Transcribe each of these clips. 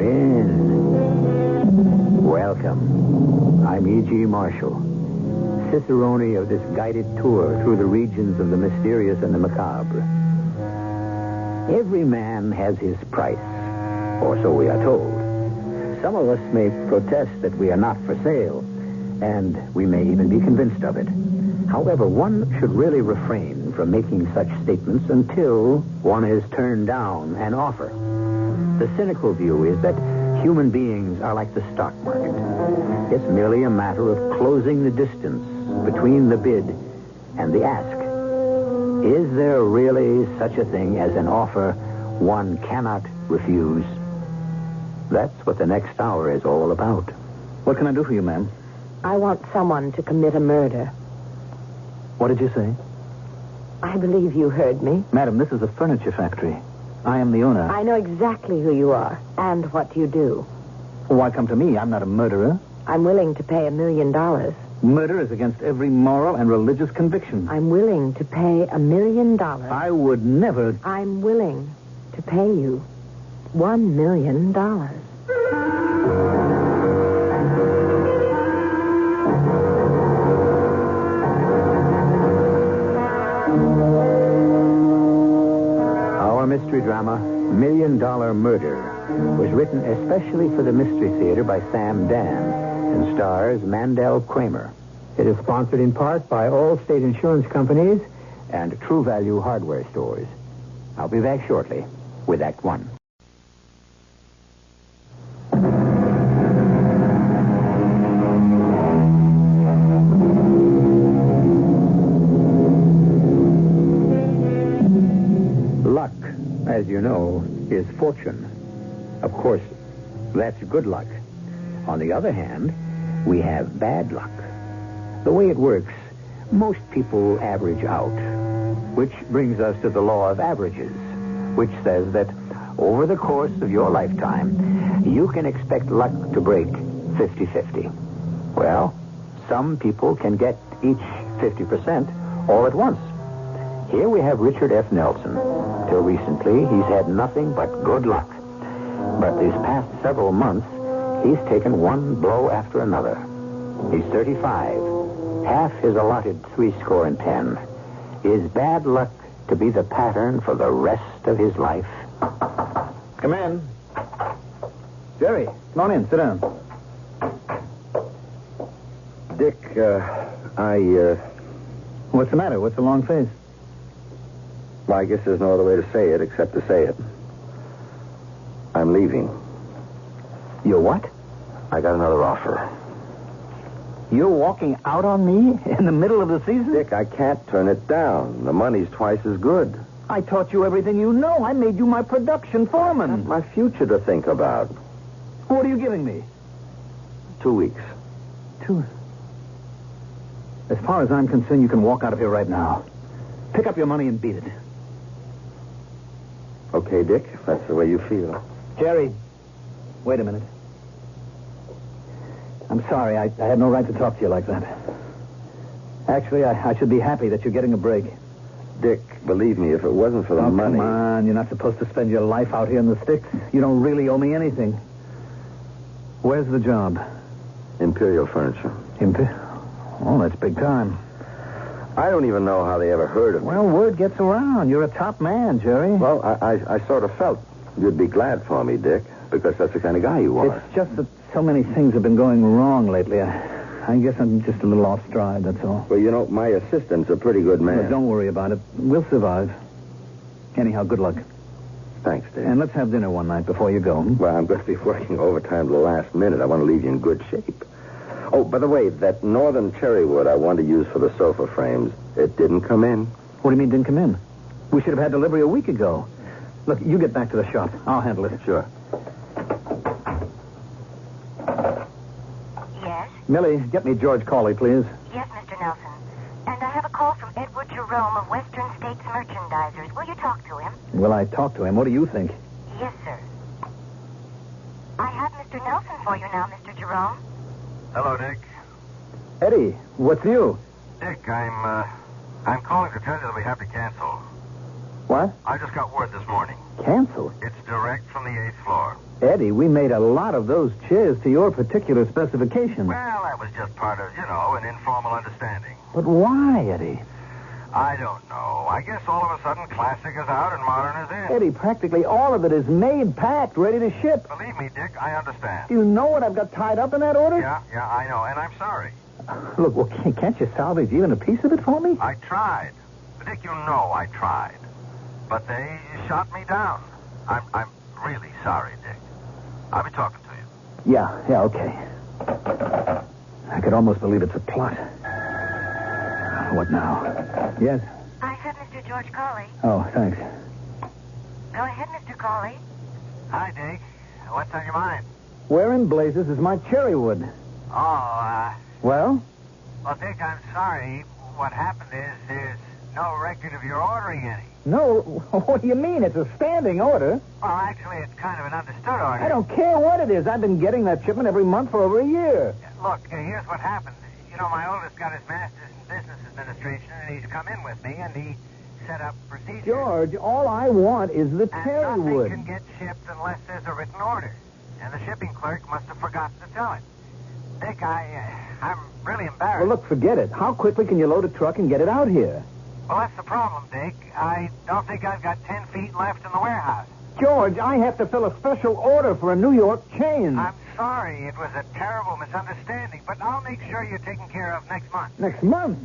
in. Welcome. I'm E.G. Marshall, cicerone of this guided tour through the regions of the mysterious and the macabre. Every man has his price, or so we are told. Some of us may protest that we are not for sale, and we may even be convinced of it. However, one should really refrain from making such statements until one has turned down an offer. The cynical view is that human beings are like the stock market. It's merely a matter of closing the distance between the bid and the ask. Is there really such a thing as an offer one cannot refuse? That's what the next hour is all about. What can I do for you, ma'am? I want someone to commit a murder. What did you say? I believe you heard me. Madam, this is a furniture factory. I am the owner. I know exactly who you are and what you do. Why come to me? I'm not a murderer. I'm willing to pay $1 million. Murder is against every moral and religious conviction. I'm willing to pay $1 million. I would never... I'm willing to pay you $1 million. Our mystery drama, $1 Million Murder, was written especially for the Mystery Theater by Sam Dann and stars Mandel Kramer. It is sponsored in part by all state insurance companies and True Value hardware stores. I'll be back shortly with Act One. Luck, as you know, is fortune. Of course, that's good luck. On the other hand, we have bad luck. The way it works, most people average out, which brings us to the law of averages, which says that over the course of your lifetime, you can expect luck to break 50-50. Well, some people can get each 50% all at once. Here we have Richard F. Nelson. Till recently, he's had nothing but good luck. But these past several months, he's taken one blow after another. He's 35. Half his allotted 70. Is bad luck to be the pattern for the rest of his life? Come in. Jerry, come on in. Sit down. Dick, What's the matter? What's the long face? Well, I guess there's no other way to say it except to say it. I'm leaving. You're what? I got another offer. You're walking out on me in the middle of the season? Dick, I can't turn it down. The money's twice as good. I taught you everything you know. I made you my production foreman. My future to think about. What are you giving me? 2 weeks. 2. As far as I'm concerned, you can walk out of here right now. Pick up your money and beat it. Okay, Dick, if that's the way you feel. Jerry, wait a minute. I'm sorry. I had no right to talk to you like that. Actually, I should be happy that you're getting a break. Dick, believe me, if it wasn't for the money... Come on. You're not supposed to spend your life out here in the sticks. You don't really owe me anything. Where's the job? Imperial Furniture. Oh, that's big time. I don't even know how they ever heard of me. Well, word gets around. You're a top man, Jerry. Well, I sort of felt you'd be glad for me, Dick, because that's the kind of guy you are. It's just that so many things have been going wrong lately. I guess I'm just a little off stride, that's all. Well, you know, my assistant's a pretty good man. Well, don't worry about it. We'll survive. Anyhow, good luck. Thanks, Dick. And let's have dinner one night before you go. Well, I'm going to be working overtime to the last minute. I want to leave you in good shape. Oh, by the way, that northern cherry wood I wanted to use for the sofa frames, it didn't come in. What do you mean didn't come in? We should have had delivery a week ago. Look, you get back to the shop. I'll handle it. Sure. Yes? Millie, get me George Cawley, please. Yes, Mr. Nelson. And I have a call from Edward Jerome of Western States Merchandisers. Will you talk to him? Will I talk to him? What do you think? Yes, sir. I have Mr. Nelson for you now, Mr. Jerome. Hello, Dick. Eddie, what's you? Dick, I'm calling to tell you that we have to cancel. What? I just got word this morning. Canceled? It's direct from the 8th floor. Eddie, we made a lot of those chairs to your particular specifications. Well, that was just part of, an informal understanding. But why, Eddie? I don't know. I guess all of a sudden classic is out and modern is in. Eddie, practically all of it is made, packed, ready to ship. Believe me, Dick, I understand. Do you know what I've got tied up in that order? Yeah, I know, and I'm sorry. Look, well, can't you salvage even a piece of it for me? I tried. Dick, you know I tried. But they shot me down. I'm really sorry, Dick. I'll be talking to you. Yeah, okay. I could almost believe it's a plot. What now? Yes? I have Mr. George Cawley. Oh, thanks. Go ahead, Mr. Cawley. Hi, Dick. What's on your mind? Where in blazes is my cherry wood? Oh, Well? Well, Dick, I'm sorry. What happened is there's no record of your ordering any. No, what do you mean? It's a standing order. Well, actually, it's kind of an understood order. I don't care what it is. I've been getting that shipment every month for over a year. Look, here's what happened. My oldest got his master's in business administration, and he's come in with me, and he set up procedures. George, all I want is the and cherry nothing wood. can get shipped unless there's a written order. And the shipping clerk must have forgotten to tell him. Dick, I'm really embarrassed. Well, look, forget it. How quickly can you load a truck and get it out here? Well, that's the problem, Dick. I don't think I've got 10 feet left in the warehouse. George, I have to fill a special order for a New York chain. I'm sorry. It was a terrible misunderstanding, but I'll make sure you're taken care of next month. Next month?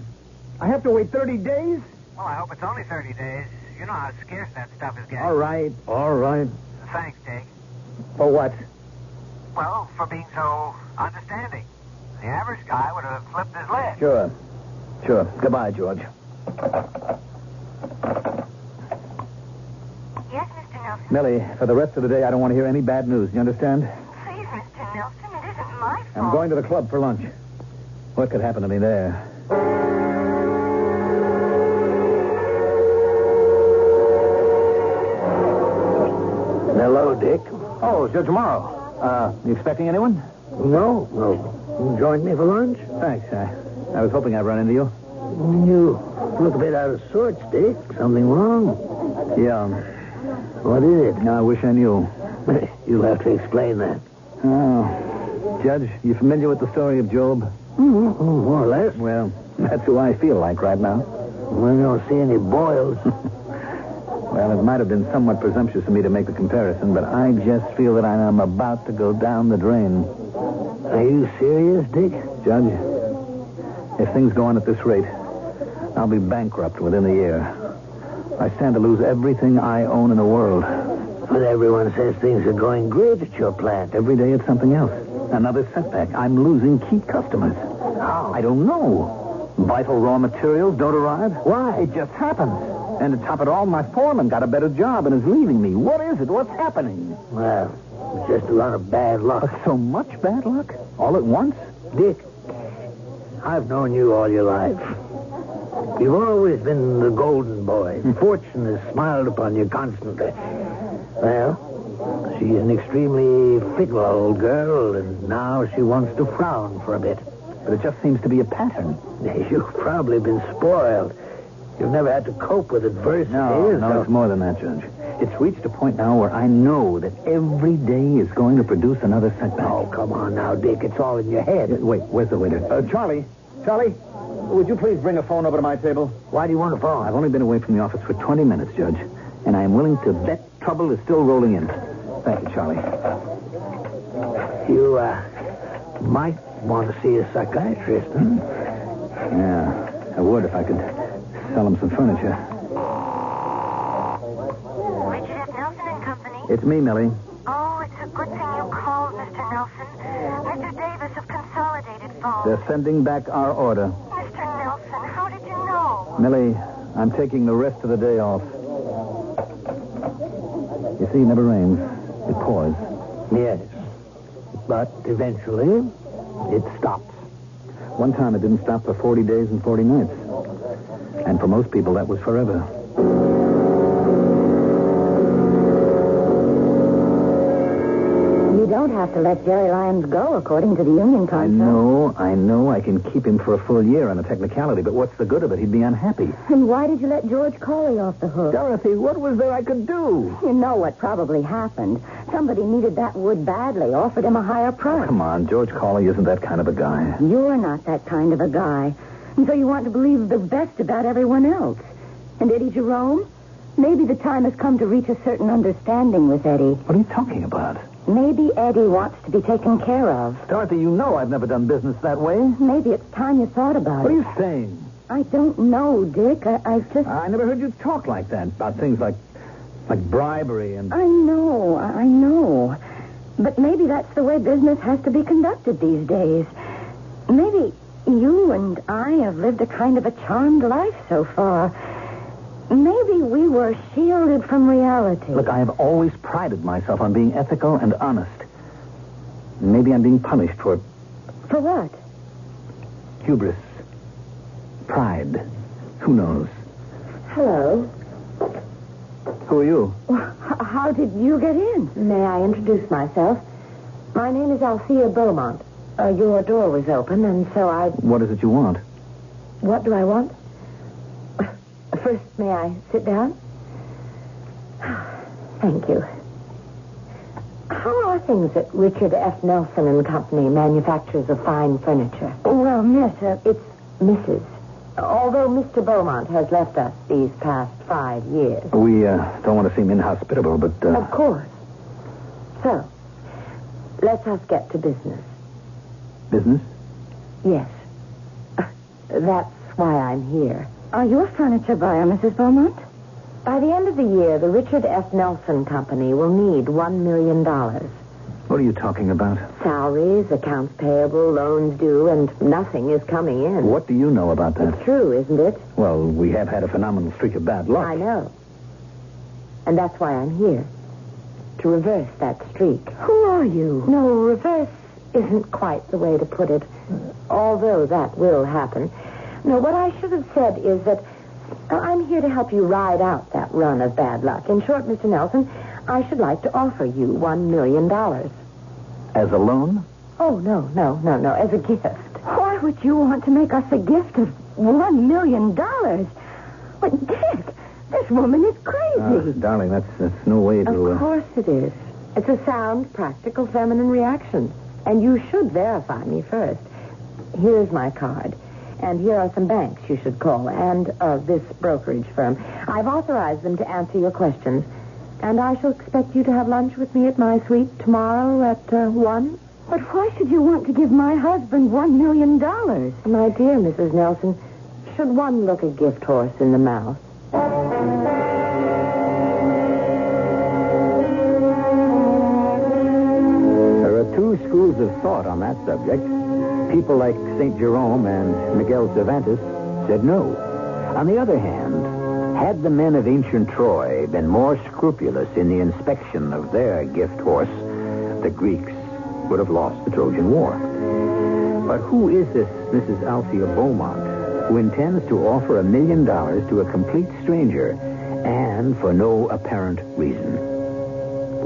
I have to wait 30 days? Well, I hope it's only 30 days. You know how scarce that stuff is getting. All right. Thanks, Dick. For what? Well, for being so understanding. The average guy would have flipped his lid. Sure. Goodbye, George. Yes, Mr. Nelson. Millie, for the rest of the day, I don't want to hear any bad news. You understand? Please, Mr. Nelson, it isn't my fault. I'm going to the club for lunch. What could happen to me there? Hello, Dick. Oh, Judge Morrow. You expecting anyone? No. You joined me for lunch? Thanks. I was hoping I'd run into you. You look a bit out of sorts, Dick. Something wrong? Yeah. What is it? No, I wish I knew. You'll have to explain that. Oh. Judge, you familiar with the story of Job? Mm-hmm. More or less. Well, that's who I feel like right now. We don't see any boils. Well, it might have been somewhat presumptuous of me to make the comparison, but I just feel that I am about to go down the drain. Are you serious, Dick? Judge, if things go on at this rate, I'll be bankrupt within a year. I stand to lose everything I own in the world. But everyone says things are going great at your plant. Every day it's something else. Another setback. I'm losing key customers. How? I don't know. Vital raw materials don't arrive. Why? It just happens. And to top it all, my foreman got a better job and is leaving me. What is it? What's happening? Well, it's just a lot of bad luck. So much bad luck? All at once? Dick, I've known you all your life. You've always been the golden boy. Fortune has smiled upon you constantly. Well, she's an extremely fickle old girl, and now she wants to frown for a bit. But it just seems to be a pattern. You've probably been spoiled. You've never had to cope with adversity. No, it's more than that, Judge. It's reached a point now where I know that every day is going to produce another setback. Oh, come on now, Dick. It's all in your head. Wait, where's the waiter? Charlie, would you please bring a phone over to my table? Why do you want a phone? I've only been away from the office for 20 minutes, Judge, and I am willing to bet trouble is still rolling in. Thank you, Charlie. You, might want to see a psychiatrist, huh? Yeah, I would if I could sell him some furniture. Richard F. Nelson and Company. It's me, Millie. Oh, it's a good thing you called, Mr. Nelson. Mr. Davis of Consolidated phoned. They're sending back our order. Mr. Nelson, how did you know? Millie, I'm taking the rest of the day off. You see, it never rains. It pours. Yes. But eventually, it stops. One time it didn't stop for 40 days and 40 nights. And for most people, that was forever. You don't don't have to let Jerry Lyons go, according to the union contract. I know. I can keep him for a full year on a technicality, but what's the good of it? He'd be unhappy. And why did you let George Cawley off the hook? Dorothy, what was there I could do? You know what probably happened. Somebody needed that wood badly, offered him a higher price. Oh, come on, George Cawley isn't that kind of a guy. You're not that kind of a guy. And so you want to believe the best about everyone else. And Eddie Jerome? Maybe the time has come to reach a certain understanding with Eddie. What are you talking about? Maybe Eddie wants to be taken care of. Dorothy, you know I've never done business that way. Maybe it's time you thought about What it. are you saying? I don't know, Dick. I just... I never heard you talk like that about things like bribery and... I know. But maybe that's the way business has to be conducted these days. Maybe you and I have lived a kind of a charmed life so far. Maybe we were shielded from reality. Look, I have always prided myself on being ethical and honest. Maybe I'm being punished for... For what? Hubris. Pride. Who knows? Hello. Who are you? Well, how did you get in? May I introduce myself? My name is Althea Beaumont. Your door was open, and so I... What is it you want? What do I want? First, may I sit down? Thank you. How are things at Richard F. Nelson and Company, manufacturers of fine furniture? Well, Miss, it's Mrs. Although Mr. Beaumont has left us these past 5 years. We don't want to seem inhospitable, but... Of course. So, let us get to business. Business? Yes. That's why I'm here. Are you a furniture buyer, Mrs. Beaumont? By the end of the year, the Richard F. Nelson Company will need $1 million. What are you talking about? Salaries, accounts payable, loans due, and nothing is coming in. What do you know about that? It's true, isn't it? Well, we have had a phenomenal streak of bad luck. I know. And that's why I'm here. To reverse that streak. Who are you? No, reverse isn't quite the way to put it. Although that will happen. No, what I should have said is that I'm here to help you ride out that run of bad luck. In short, Mr. Nelson, I should like to offer you $1 million. As a loan? Oh, no, as a gift. Why would you want to make us a gift of $1 million? But, Dick, this woman is crazy. Darling, that's no way to... Of course it is. It's a sound, practical, feminine reaction. And you should verify me first. Here's my card. And here are some banks you should call, and this brokerage firm. I've authorized them to answer your questions. And I shall expect you to have lunch with me at my suite tomorrow at 1. But why should you want to give my husband $1 million? My dear Mrs. Nelson, should one look a gift horse in the mouth? There are two schools of thought on that subject. People like St. Jerome and Miguel Cervantes said no. On the other hand, had the men of ancient Troy been more scrupulous in the inspection of their gift horse, the Greeks would have lost the Trojan War. But who is this Mrs. Althea Beaumont who intends to offer $1 million to a complete stranger and for no apparent reason?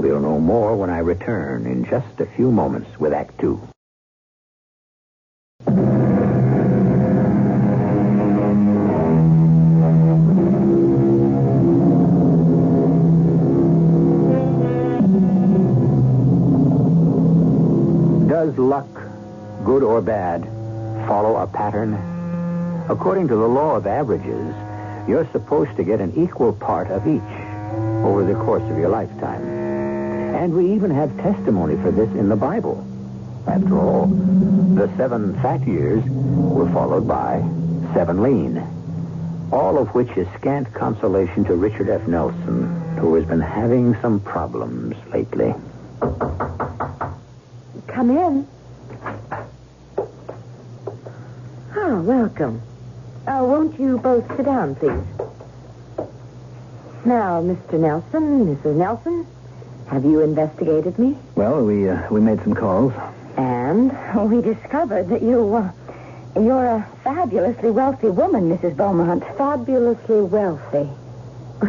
We'll know more when I return in just a few moments with Act 2. Does luck, good or bad, follow a pattern? According to the law of averages, you're supposed to get an equal part of each over the course of your lifetime. And we even have testimony for this in the Bible. After all, the 7 fat years were followed by 7 lean. All of which is scant consolation to Richard F. Nelson, who has been having some problems lately. Come in. Oh, welcome. Won't you both sit down, please? Now, Mr. Nelson, Mrs. Nelson, have you investigated me? Well, we made some calls. And we discovered that you're a fabulously wealthy woman, Mrs. Beaumont. Fabulously wealthy.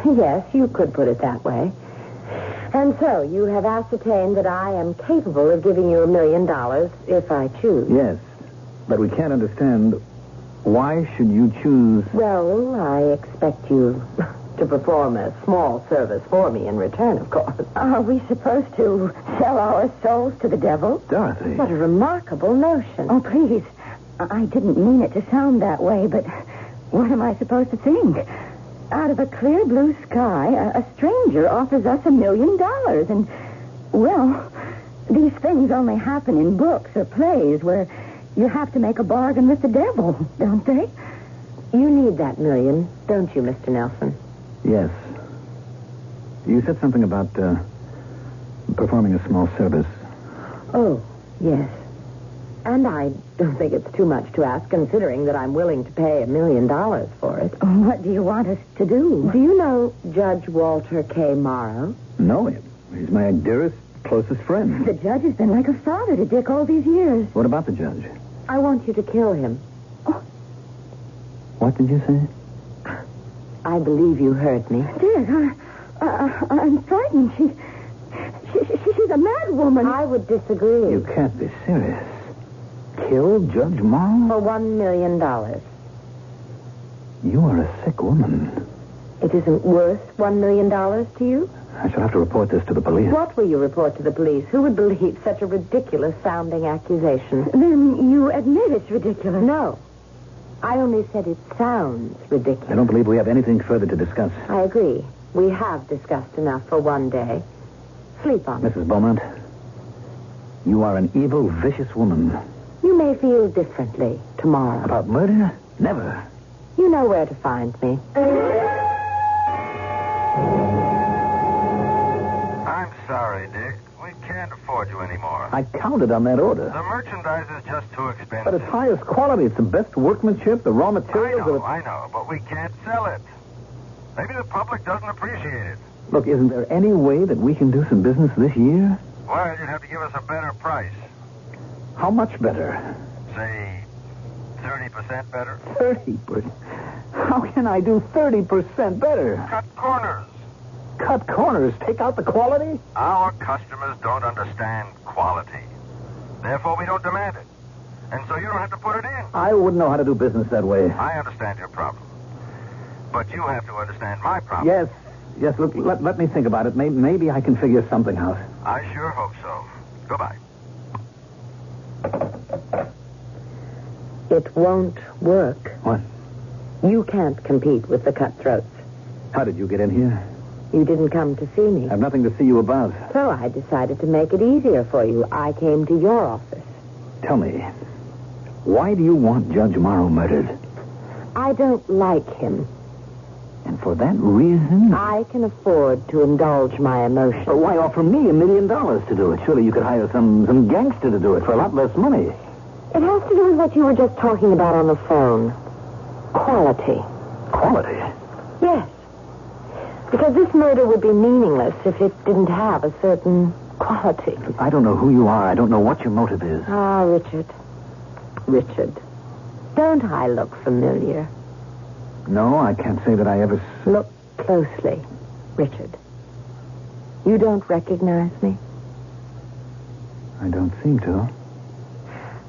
Yes, you could put it that way. And so, you have ascertained that I am capable of giving you $1 million if I choose. Yes, but we can't understand why should you choose... Well, I expect you to perform a small service for me in return, of course. Are we supposed to sell our souls to the devil? Dorothy. What a remarkable notion. Oh, please. I didn't mean it to sound that way, but what am I supposed to think? Out of a clear blue sky, a stranger offers us $1 million. And, well, these things only happen in books or plays where you have to make a bargain with the devil, don't they? You need that $1 million, don't you, Mr. Nelson? Yes. You said something about performing a small service. Oh, yes. And I don't think it's too much to ask, considering that I'm willing to pay $1 million for it. What do you want us to do? Do you know Judge Walter K. Morrow? Know him. He's my dearest, closest friend. The judge has been like a father to Dick all these years. What about the judge? I want you to kill him. Oh. What did you say? I believe you heard me. Dick, I'm frightened. She's a mad woman. I would disagree. You can't be serious. Kill Judge Morrow? For $1 million. You are a sick woman. It isn't worth $1 million to you? I shall have to report this to the police. What will you report to the police? Who would believe such a ridiculous-sounding accusation? Then you admit it's ridiculous. No. I only said it sounds ridiculous. I don't believe we have anything further to discuss. I agree. We have discussed enough for one day. Sleep on it. Mrs. Beaumont, you are an evil, vicious woman. You may feel differently tomorrow. About murder? Never. You know where to find me. I'm sorry, Dick. We can't afford you anymore. I counted on that order. The merchandise is just too expensive. But it's highest quality. It's the best workmanship, the raw materials. I know, but we can't sell it. Maybe the public doesn't appreciate it. Look, isn't there any way that we can do some business this year? Well, you'd have to give us a better price. How much better? Say, 30% better. 30%? How can I do 30% better? Cut corners. Cut corners? Take out the quality? Our customers don't understand quality. Therefore, we don't demand it. And so you don't have to put it in. I wouldn't know how to do business that way. I understand your problem. But you have to understand my problem. Yes, look, let me think about it. Maybe I can figure something out. I sure hope so. Goodbye. It won't work. What? You can't compete with the cutthroats. How did you get in here? You didn't come to see me. I have nothing to see you about. So I decided to make it easier for you. I came to your office. Tell me, why do you want Judge Morrow murdered? I don't like him. And for that reason? I can afford to indulge my emotions. Well, why offer me $1 million to do it? Surely you could hire some gangster to do it for a lot less money. It has to do with what you were just talking about on the phone. Quality. Quality? Yes. Because this murder would be meaningless if it didn't have a certain quality. I don't know who you are. I don't know what your motive is. Ah, Richard. Richard. Don't I look familiar? No, I can't say that I ever... Look closely, Richard. You don't recognize me? I don't seem to.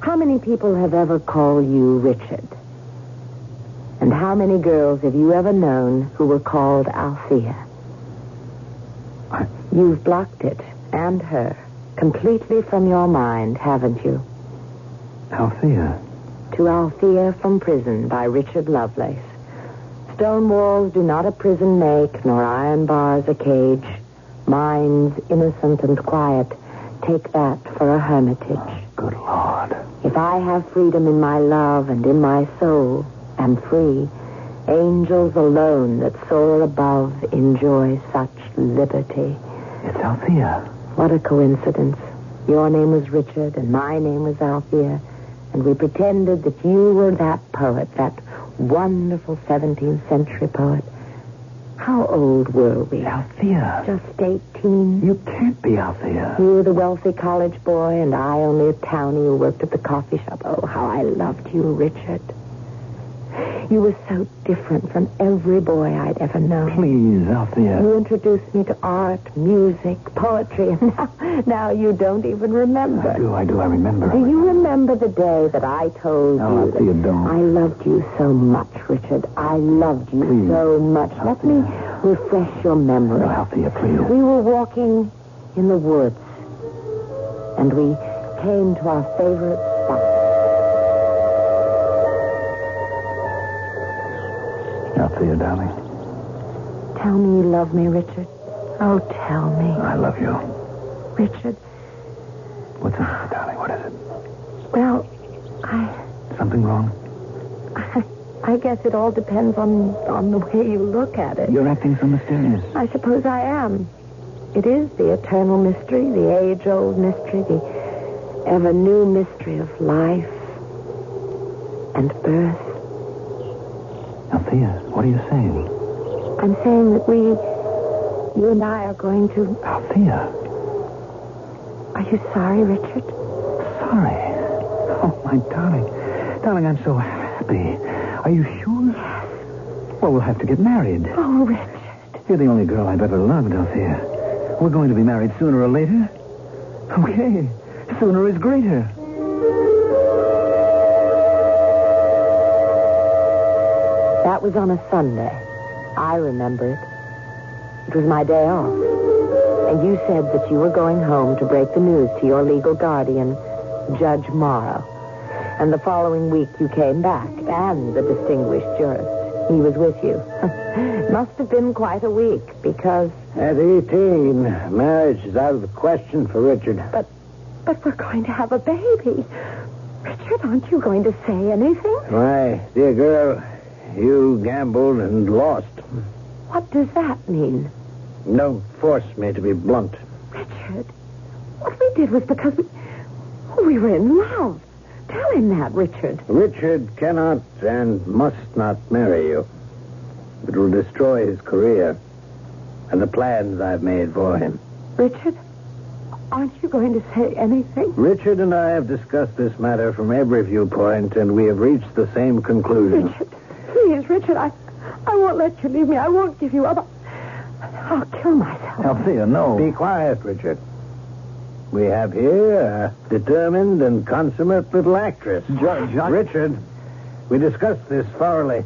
How many people have ever called you Richard? And how many girls have you ever known who were called Althea? You've blocked it, and her, completely from your mind, haven't you? Althea? To Althea from Prison by Richard Lovelace. Stone walls do not a prison make, nor iron bars a cage. Minds innocent and quiet, take that for a hermitage. Oh, good Lord. If I have freedom in my love and in my soul, am free, angels alone that soar above enjoy such liberty. It's Althea. What a coincidence. Your name was Richard and my name was Althea, and we pretended that you were that poet, that wonderful 17th century poet. How old were we? Althea. Just 18. You can't be Althea. You were the wealthy college boy, and I only a townie who worked at the coffee shop. Oh, how I loved you, Richard. You were so different from every boy I'd ever known. Please, Althea. You introduced me to art, music, poetry, and now you don't even remember. I do. I remember. Do you remember the day that I told you Althea, that don't. I loved you so much, Richard? I loved you Please. so much. Let me refresh your memory. No, Althea, please. We were walking in the woods, and we came to our favorite spot. Althea, darling. Tell me you love me, Richard. Oh, tell me. I love you. Richard. What's the matter, darling? What is it? Well, Something wrong? I guess it all depends on the way you look at it. You're acting so mysterious. I suppose I am. It is the eternal mystery, the age-old mystery, the ever-new mystery of life and birth. Althea, what are you saying? I'm saying that you and I are going to... Althea. Are you sorry, Richard? Sorry. Oh, my darling. Darling, I'm so happy. Are you sure? Yes. Well, we'll have to get married. Oh, Richard. You're the only girl I've ever loved, Althea. We're going to be married sooner or later. Okay. Sooner is greater. That was on a Sunday. I remember it. It was my day off. And you said that you were going home to break the news to your legal guardian, Judge Morrow. And the following week you came back, and the distinguished jurist. He was with you. Must have been quite a week, because... At 18, marriage is out of the question for Richard. But we're going to have a baby. Richard, aren't you going to say anything? Why, dear girl, you gambled and lost. What does that mean? Don't force me to be blunt. Richard, what we did was because we were in love. Tell him that, Richard. Richard cannot and must not marry you. It will destroy his career and the plans I've made for him. Richard, aren't you going to say anything? Richard and I have discussed this matter from every viewpoint, and we have reached the same conclusion. Richard, please, Richard, I won't let you leave me. I won't give you up. I'll kill myself. Althea, no. Be quiet, Richard. We have here a determined and consummate little actress. Judge, Richard, we discussed this thoroughly.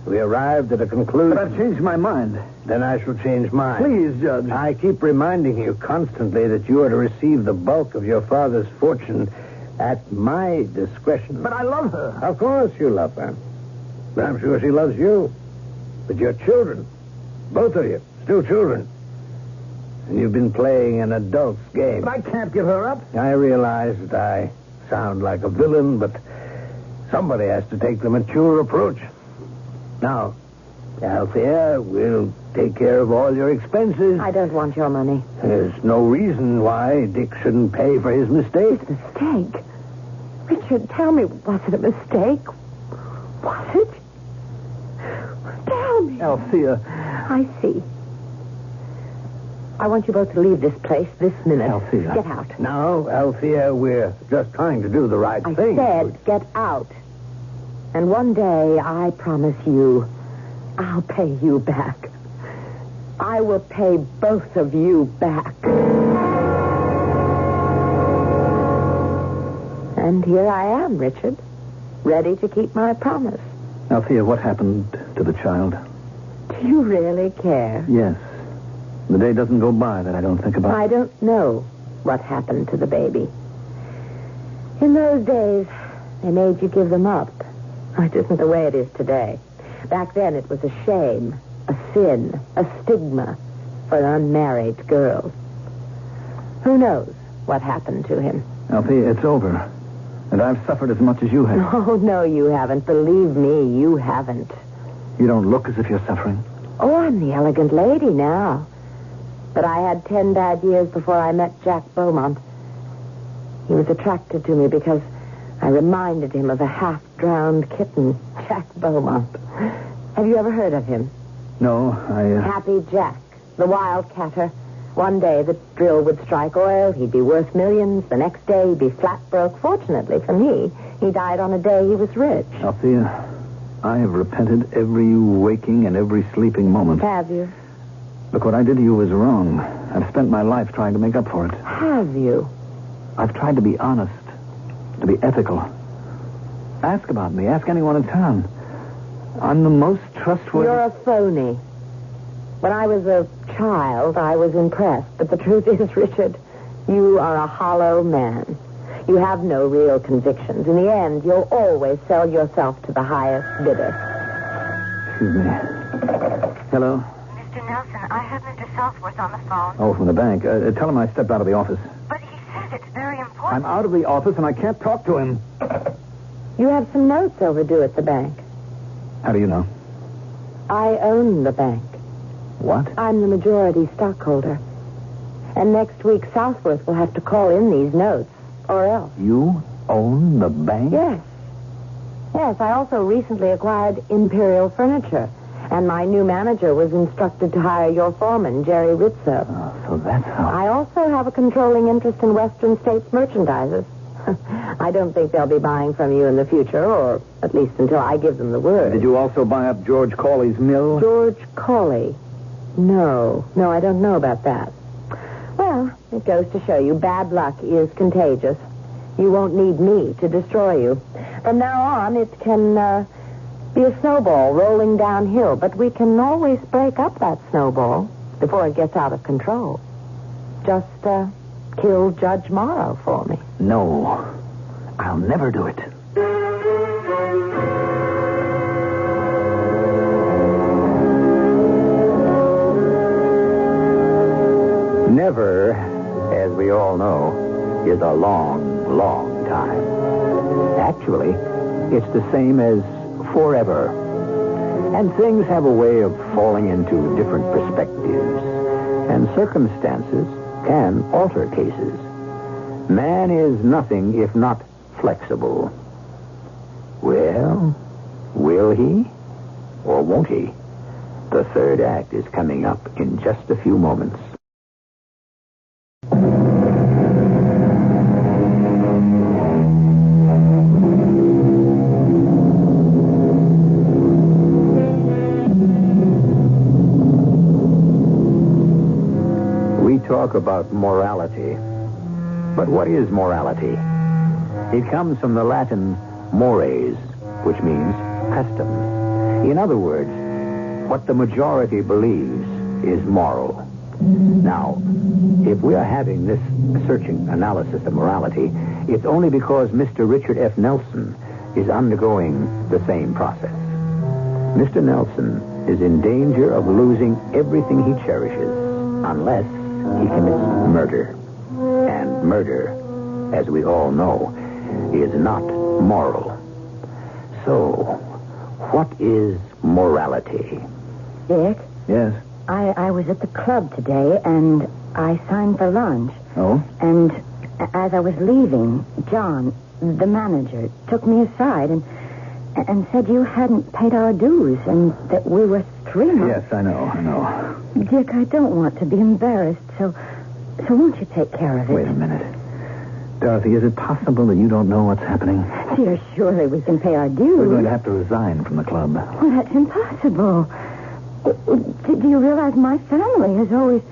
We arrived at a conclusion. But I've changed my mind. Then I shall change mine. Please, Judge. I keep reminding you constantly that you are to receive the bulk of your father's fortune at my discretion. But I love her. Of course you love her. But I'm sure she loves you. But your children, both of you, still children. And you've been playing an adult's game. But I can't give her up. I realize that I sound like a villain, but somebody has to take the mature approach. Now, Althea, we'll take care of all your expenses. I don't want your money. There's no reason why Dick shouldn't pay for his mistake. Mistake? Richard, tell me, was it a mistake? Was it? Tell me. Althea. I see. I want you both to leave this place this minute. Althea. Get out. Now, Althea, we're just trying to do the right thing. I said get out. And one day, I promise you, I'll pay you back. I will pay both of you back. And here I am, Richard, ready to keep my promise. Althea, what happened to the child? Do you really care? Yes. The day doesn't go by that I don't think about. I don't know what happened to the baby. In those days, they made you give them up. It isn't the way it is today. Back then, it was a shame, a sin, a stigma for unmarried girls. Who knows what happened to him? Althea, it's over. And I've suffered as much as you have. Oh, no, you haven't. Believe me, you haven't. You don't look as if you're suffering. Oh, I'm the elegant lady now. But I had 10 bad years before I met Jack Beaumont. He was attracted to me because I reminded him of a half-drowned kitten, Jack Beaumont. Have you ever heard of him? No, Happy Jack, the wildcatter. One day the drill would strike oil, he'd be worth millions. The next day he'd be flat broke. Fortunately for me, he died on a day he was rich. Althea, I have repented every waking and every sleeping moment. Have you? Look, what I did to you was wrong. I've spent my life trying to make up for it. Have you? I've tried to be honest, to be ethical. Ask about me. Ask anyone in town. I'm the most trustworthy... You're a phony. When I was a child, I was impressed. But the truth is, Richard, you are a hollow man. You have no real convictions. In the end, you'll always sell yourself to the highest bidder. Excuse me. Hello? Mr. Nelson, I have Mr. Southworth on the phone. Oh, from the bank. Tell him I stepped out of the office. But he says it's very important. I'm out of the office and I can't talk to him. You have some notes overdue at the bank. How do you know? I own the bank. What? I'm the majority stockholder. And next week, Southworth will have to call in these notes, or else. You own the bank? Yes. Yes, I also recently acquired Imperial Furniture. And my new manager was instructed to hire your foreman, Jerry Rizzo. Oh, so that's how... I also have a controlling interest in Western States merchandisers. I don't think they'll be buying from you in the future, or at least until I give them the word. Did you also buy up George Cawley's mill? George Cawley? No, I don't know about that. Well, it goes to show you bad luck is contagious. You won't need me to destroy you. From now on, it can be a snowball rolling downhill, but we can always break up that snowball before it gets out of control. Just kill Judge Morrow for me. No, I'll never do it. Never, as we all know, is a long, long time. Actually, it's the same as forever. And things have a way of falling into different perspectives. And circumstances can alter cases. Man is nothing if not flexible. Well, will he or won't he? The third act is coming up in just a few moments. We talk about morality. But what is morality? It comes from the Latin mores, which means custom. In other words, what the majority believes is moral. Now, if we are having this searching analysis of morality, it's only because Mr. Richard F. Nelson is undergoing the same process. Mr. Nelson is in danger of losing everything he cherishes unless he commits murder. And murder, as we all know, is not moral. So, what is morality? Dick? Yes? I was at the club today, and I signed for lunch. Oh? And as I was leaving, John, the manager, took me aside and said you hadn't paid our dues and that we were 3 months. Yes, I know. Dick, I don't want to be embarrassed, so won't you take care of it? Wait a minute. Dorothy, is it possible that you don't know what's happening? Dear, surely we can pay our dues. We're going to have to resign from the club. Well, that's impossible. Do you realize my family has always...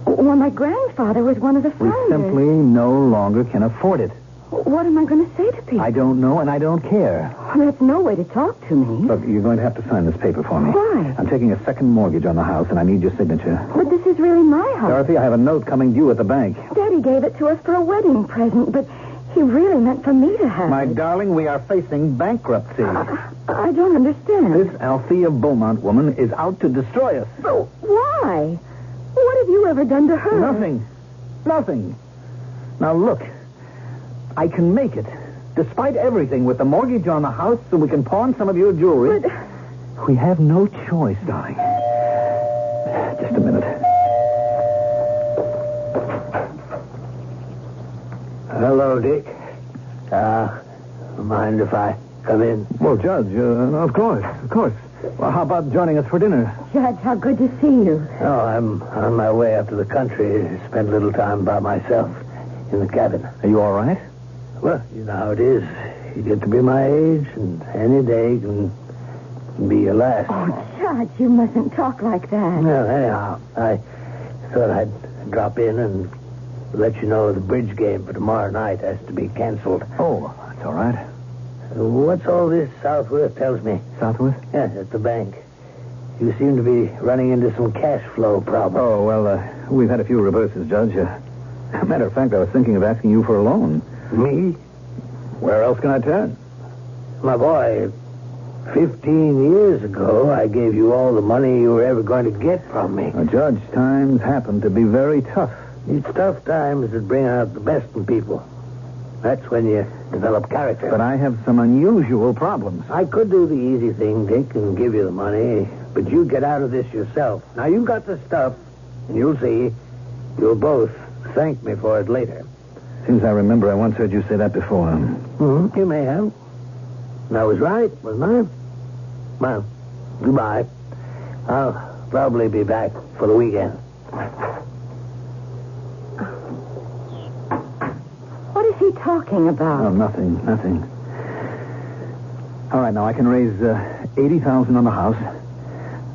Well, my grandfather was one of the We founders. simply no longer can afford it. What am I going to say to people? I don't know, and I don't care. Well, that's no way to talk to me. Look, you're going to have to sign this paper for me. Why? I'm taking a second mortgage on the house, and I need your signature. But this is really my house. Dorothy, I have a note coming due at the bank. Daddy gave it to us for a wedding present, but he really meant for me to have My it. darling, we are facing bankruptcy. I don't understand. This Althea Beaumont woman is out to destroy us. Oh, why? What have you ever done to her? Nothing. Now, look. I can make it, despite everything, with the mortgage on the house so we can pawn some of your jewelry. But... We have no choice, darling. Just a minute. Hello, Dick. Mind if I come in? Well, Judge, of course. Well, how about joining us for dinner? Judge, how good to see you. Oh, I'm on my way up to the country to spend a little time by myself in the cabin. Are you all right? Well, you know how it is. You get to be my age, and any day can mightn't be your last. Oh, Judge, you mustn't talk like that. Well, anyhow, I thought I'd drop in and let you know the bridge game for tomorrow night has to be canceled. Oh, that's all right. What's all this Southworth tells me? Southworth? Yeah, at the bank. You seem to be running into some cash flow problems. Oh, well, we've had a few reverses, Judge. Matter of fact, I was thinking of asking you for a loan. Me? Where else can I turn? My boy, 15 years ago, I gave you all the money you were ever going to get from me. Judge, times happen to be very tough. It's tough times that bring out the best in people. That's when you develop character. But I have some unusual problems. I could do the easy thing, Dick, and give you the money, but you get out of this yourself. Now, you've got the stuff, and you'll see. You'll both thank me for it later. Seems I remember I once heard you say that before. Mm-hmm. You may have. And I was right, wasn't I? Well, goodbye. I'll probably be back for the weekend. What is he talking about? Oh, nothing. All right, now I can raise $80,000 on the house.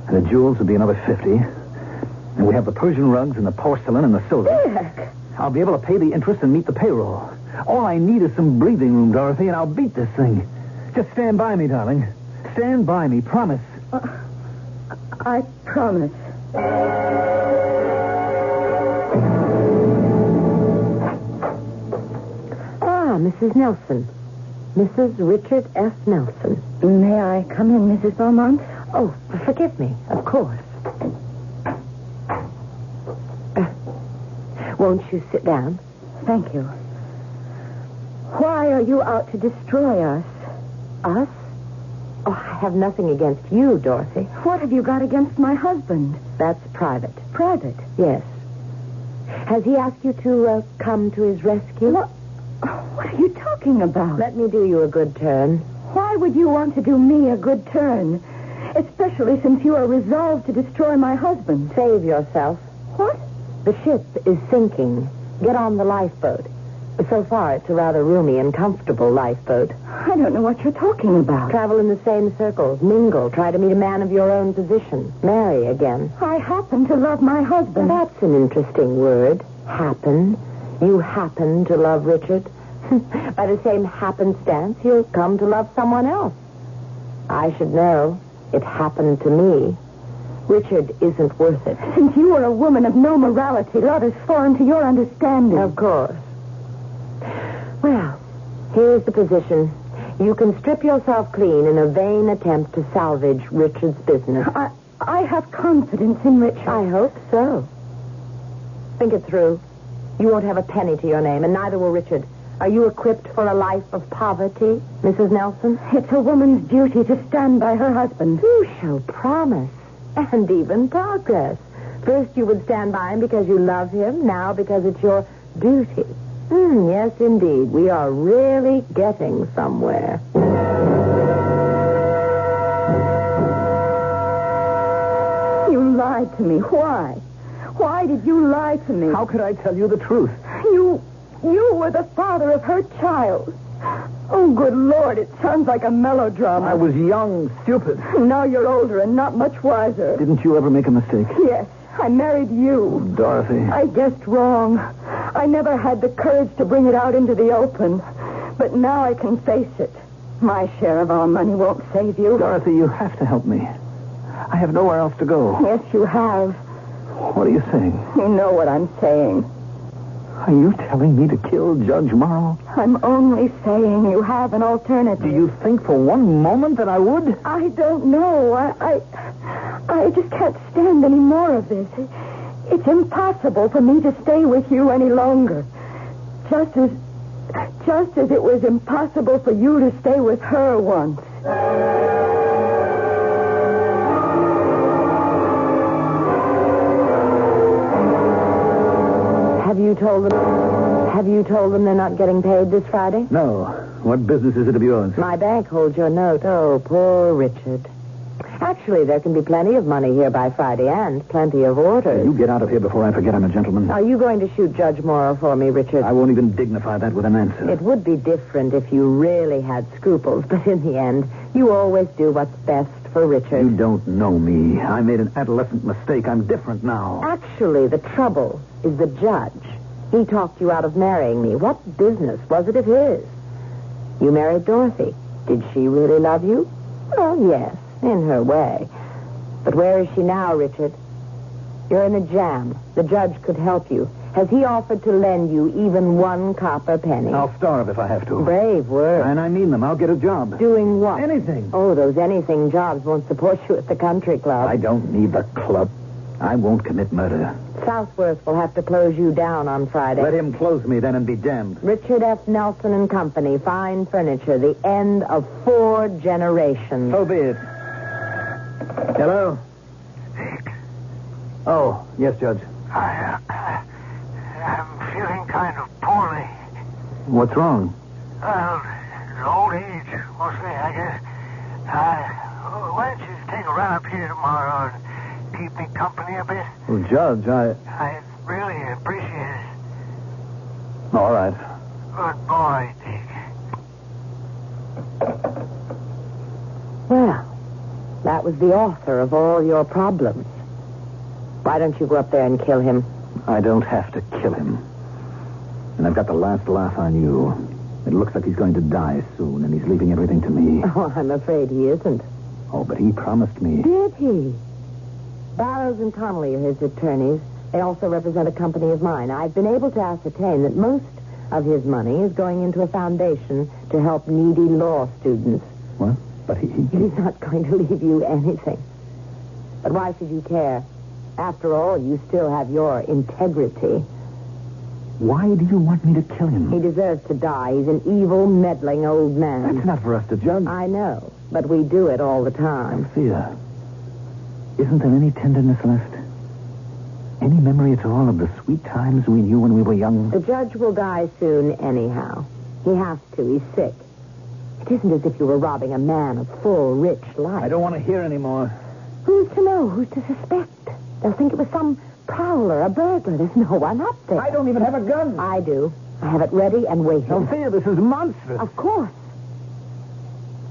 And the jewels will be another $50,000. And we have the Persian rugs and the porcelain and the silver. Dick! I'll be able to pay the interest and meet the payroll. All I need is some breathing room, Dorothy, and I'll beat this thing. Just stand by me, darling. Stand by me, promise. I promise. Mrs. Nelson. Mrs. Richard F. Nelson. May I come in, Mrs. Beaumont? Oh, forgive me. Of course. Won't you sit down? Thank you. Why are you out to destroy us? Us? Oh, I have nothing against you, Dorothy. What have you got against my husband? That's private. Private? Yes. Has he asked you to come to his rescue? What are you talking about? Let me do you a good turn. Why would you want to do me a good turn? Especially since you are resolved to destroy my husband. Save yourself. What? The ship is sinking. Get on the lifeboat. So far, it's a rather roomy and comfortable lifeboat. I don't know what you're talking about. Travel in the same circles. Mingle. Try to meet a man of your own position. Marry again. I happen to love my husband. That's an interesting word. Happen. You happen to love Richard. By the same happenstance, you'll come to love someone else. I should know. It happened to me. Richard isn't worth it. Since you are a woman of no morality, love is foreign to your understanding. Of course. Well, here's the position. You can strip yourself clean in a vain attempt to salvage Richard's business. I have confidence in Richard. I hope so. Think it through. You won't have a penny to your name, and neither will Richard. Are you equipped for a life of poverty, Mrs. Nelson? It's a woman's duty to stand by her husband. You show promise and even progress. First you would stand by him because you love him, now because it's your duty. Yes, indeed. We are really getting somewhere. You lied to me. Why? Why did you lie to me? How could I tell you the truth? You were the father of her child. Oh, good Lord, it sounds like a melodrama. I was young, stupid. Now you're older and not much wiser. Didn't you ever make a mistake? Yes, I married you. Dorothy. I guessed wrong. I never had the courage to bring it out into the open. But now I can face it. My share of our money won't save you. Dorothy, you have to help me. I have nowhere else to go. Yes, you have. What are you saying? You know what I'm saying. Are you telling me to kill Judge Morrow? I'm only saying you have an alternative. Do you think for one moment that I would? I don't know. I just can't stand any more of this. It's impossible for me to stay with you any longer. Just as it was impossible for you to stay with her once. Have you told them they're not getting paid this Friday? No. What business is it of yours? My bank holds your note. Oh, poor Richard. Actually, there can be plenty of money here by Friday and plenty of orders. You get out of here before I forget I'm a gentleman. Are you going to shoot Judge Morrow for me, Richard? I won't even dignify that with an answer. It would be different if you really had scruples, but in the end, you always do what's best for Richard. You don't know me. I made an adolescent mistake. I'm different now. Actually, the trouble is the judge. He talked you out of marrying me. What business was it of his? You married Dorothy. Did she really love you? Well, yes, in her way. But where is she now, Richard? You're in a jam. The judge could help you. Has he offered to lend you even one copper penny? I'll starve if I have to. Brave word. And I mean them. I'll get a job. Doing what? Anything. Oh, those anything jobs won't support you at the country club. I don't need the club. I won't commit murder. Southworth will have to close you down on Friday. Let him close me then and be damned. Richard F. Nelson and Company, fine furniture, the end of 4 generations. So be it. Hello? Oh, yes, Judge. I'm feeling kind of poorly. What's wrong? Well, old age, mostly, I guess. Why don't you take a ride up here tomorrow and keep me company a bit? Well, Judge, I really appreciate it. All right. Good boy, Dick. Well, that was the author of all your problems. Why don't you go up there and kill him? I don't have to kill him. And I've got the last laugh on you. It looks like he's going to die soon, and he's leaving everything to me. Oh, I'm afraid he isn't. Oh, but he promised me. Did he? Barrows and Connolly are his attorneys. They also represent a company of mine. I've been able to ascertain that most of his money is going into a foundation to help needy law students. What? But He's not going to leave you anything. But why should you care? After all, you still have your integrity. Why do you want me to kill him? He deserves to die. He's an evil, meddling old man. That's not for us to judge. I know, but we do it all the time. Althea, isn't there any tenderness left? Any memory at all of the sweet times we knew when we were young? The judge will die soon anyhow. He has to. He's sick. It isn't as if you were robbing a man of full, rich life. I don't want to hear any more. Who's to know? Who's to suspect? They'll think it was some prowler, a burglar. There's no one up there. I don't even have a gun. I do. I have it ready and waiting. Althea, this is monstrous. Of course.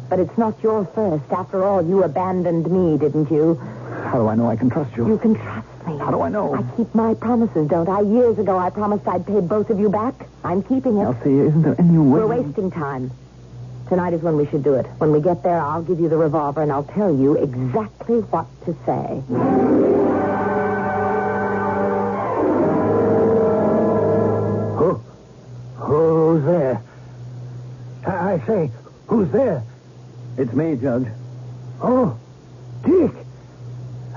But it's not your first. After all, you abandoned me, didn't you? How do I know I can trust you? You can trust me. How do I know? I keep my promises, don't I? Years ago, I promised I'd pay both of you back. I'm keeping it. Althea, isn't there any way... We're wasting time. Tonight is when we should do it. When we get there, I'll give you the revolver, and I'll tell you exactly what to say. Who's there? I say, who's there? It's me, Judge. Oh, Dick.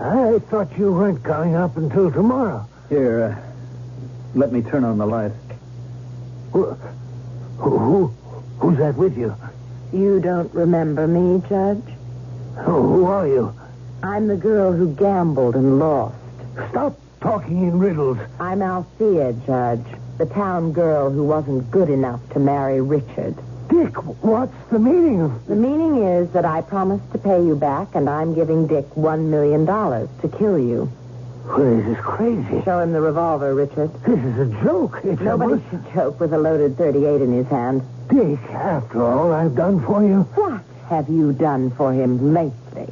I thought you weren't coming up until tomorrow. Here, let me turn on the light. Who's that with you? You don't remember me, Judge? Who are you? I'm the girl who gambled and lost. Stop talking in riddles. I'm Althea, Judge. The town girl who wasn't good enough to marry Richard. Dick, what's the meaning of... The meaning is that I promised to pay you back, and I'm giving Dick $1 million to kill you. Well, this is crazy. Show him the revolver, Richard. This is a joke. Nobody should joke with a loaded .38 in his hand. Dick, after all I've done for you... What have you done for him lately?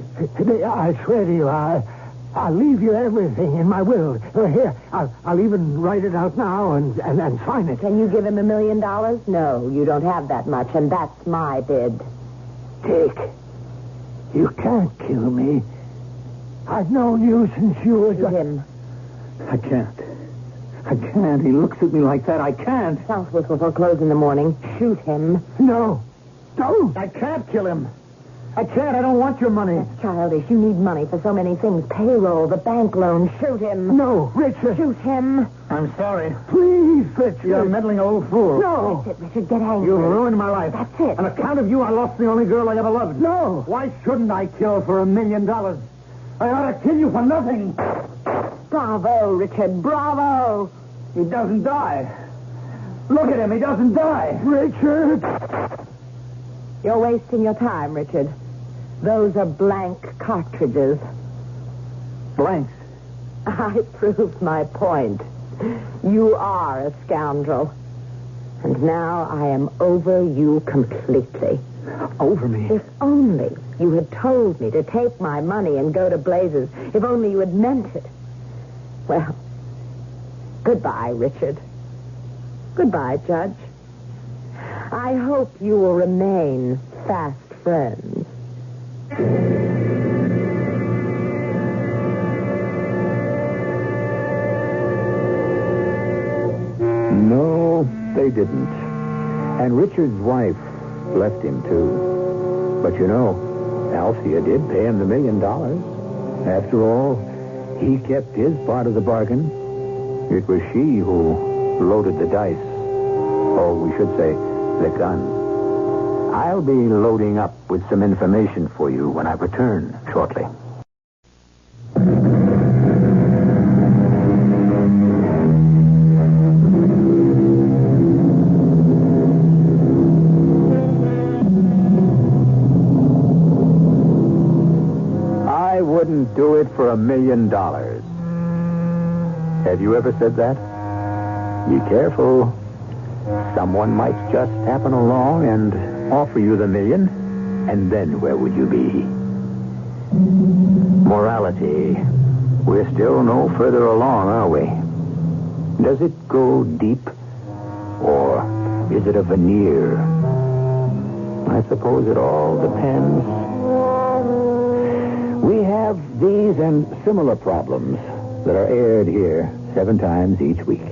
I swear to you, I'll leave you everything in my will. Here, I'll even write it out now and sign it. Can you give him $1 million? No, you don't have that much, and that's my bid. Dick, you can't kill me. I've known you since you were... Shoot him. I can't. He looks at me like that. I can't. Southworth will foreclose in the morning. Shoot him. No, don't. I can't kill him. I can't. I don't want your money. That's childish. You need money for so many things. Payroll, the bank loan. Shoot him. No, Richard. Shoot him. I'm sorry. Please, Richard. You're a meddling old fool. No. That's it, Richard. Get angry. You ruined my life. That's it. On account of you, I lost the only girl I ever loved. No. Why shouldn't I kill for $1 million? I ought to kill you for nothing. Bravo, Richard. Bravo. He doesn't die. Look at him. He doesn't die. Richard. You're wasting your time, Richard. Those are blank cartridges. Blanks? I proved my point. You are a scoundrel. And now I am over you completely. Over me? If only you had told me to take my money and go to blazes. If only you had meant it. Well, goodbye, Richard. Goodbye, Judge. I hope you will remain fast friends. No, they didn't. And Richard's wife left him, too. But you know, Althea did pay him the $1 million. After all, he kept his part of the bargain. It was she who loaded the dice. Or we should say, the gun. I'll be loading up with some information for you when I return shortly. I wouldn't do it for $1 million. Have you ever said that? Be careful. Someone might just happen along and offer you the $1 million, and then where would you be? Morality. We're still no further along, are we? Does it go deep, or is it a veneer? I suppose it all depends. We have these and similar problems that are aired here 7 times each week.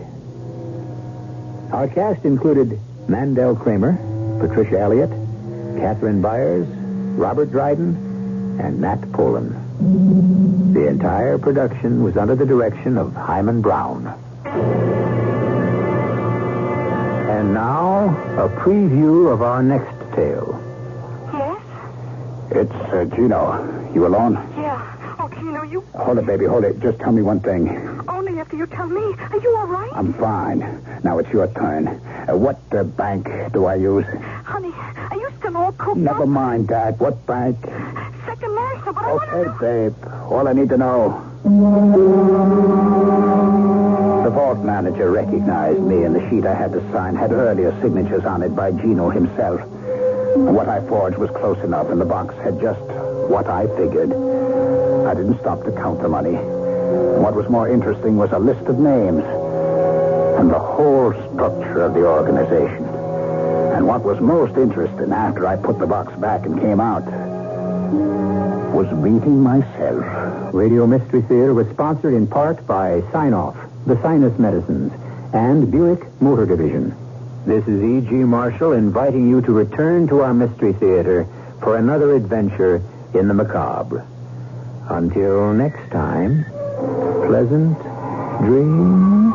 Our cast included Mandel Kramer, Patricia Elliott, Catherine Byers, Robert Dryden, and Matt Polen. The entire production was under the direction of Himan Brown. And now, a preview of our next tale. Yes? It's Gino. You alone? Yeah. Oh, Gino, you... Hold it, baby. Hold it. Just tell me one thing. Only after you tell me. Are you all right? I'm fine. Now it's your turn. What bank do I use? Honey, are you still all cooped Never up? mind, Dad. What bank? Second National, but I want to Okay, know... babe. All I need to know. The vault manager recognized me, and the sheet I had to sign had earlier signatures on it by Gino himself. What I forged was close enough, and the box had just what I figured. I didn't stop to count the money. What was more interesting was a list of names and the whole structure of the organization. And what was most interesting after I put the box back and came out was meeting myself. Radio Mystery Theater was sponsored in part by Sign-Off, the Sinus Medicines, and Buick Motor Division. This is E.G. Marshall inviting you to return to our Mystery Theater for another adventure in the macabre. Until next time, pleasant dreams.